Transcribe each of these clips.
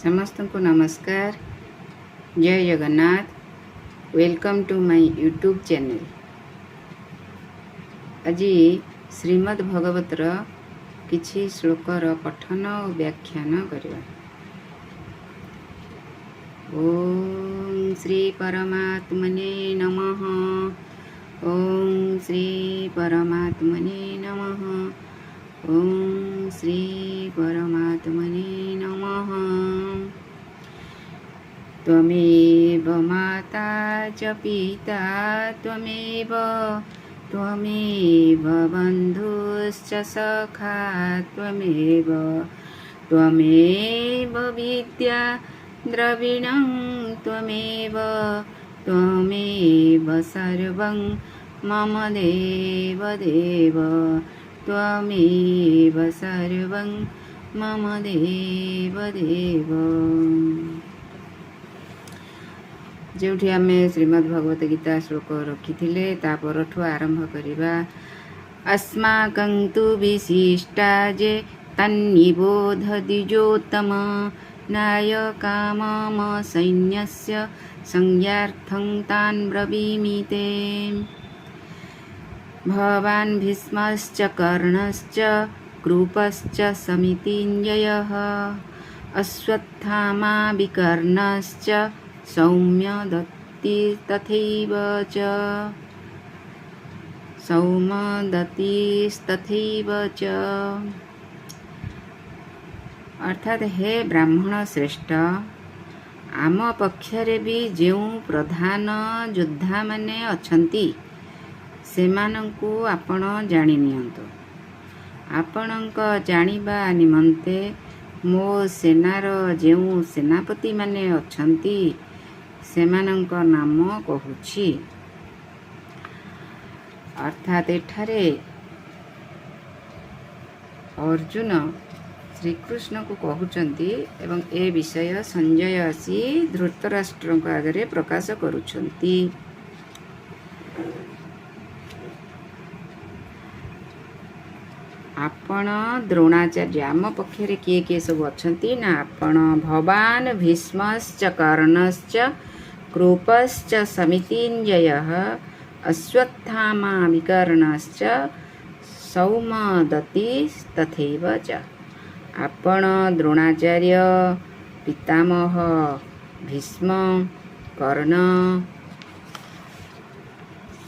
समस्त को नमस्कार। जय Jagannath. Welcome to my YouTube channel. आज श्रीमद् भगवतर किछि श्लोकर पठन और व्याख्यान करवा। ओम श्री परमात्मने नमः। ओम श्री परमात्मने नमः। ओम श्री परमात्मने नमः। त्वमेव माता च पिता त्वमेव बन्धुश्च सखा त्वमेव विद्या द्रविणं त्वमेव सर्वं मम देव त्वमेव सर्वं मम देव। जोठी आमे श्रीमद् भगवत गीता श्लोक रखी तापरठू आरंभ करिबा। अस्माकं तु विशिष्टा जे तन्निबोध द्विजोत्तम नायकामम सैन्यस्य संज्ञार्थं तान् ब्रवीमि ते। भवान् भीष्मश्च कर्णश्च कृपश्च समितिञ्जयः अश्वत्थामा विकर्णश्च सौम्यदत्ति तथैव च। अर्थात हे ब्राह्मण श्रेष्ठ, आम पक्षरे भी जो प्रधान योद्धा माने अछंती सेमानंकु आपण जानि नियंतु। आपणक जानिबा निमंते मो सेनार जो सेनापति माने अछंती सेमानंक नाम कहूछि। अर्थात एठारे अर्जुन श्रीकृष्ण को कहउचंती एवं ए विषय संजय आसी धृतराष्ट्र आगे प्रकाश करुछंती। आपण द्रोणाचार्य आम पक्षरे किए किए सब अछंती ना आपण भवान भीष्मश्च कर्णश्च कृपश्च समितिञ्जयः अश्वत्थामा विकर्णश्च सौमदत्ति तथैव च। आपण द्रोणाचार्य पितामह भीष्म कर्ण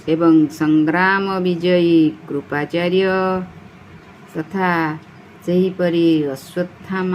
एवं संग्राम विजयी कृपाचार्य तथा सेहीपरि अश्वत्थामा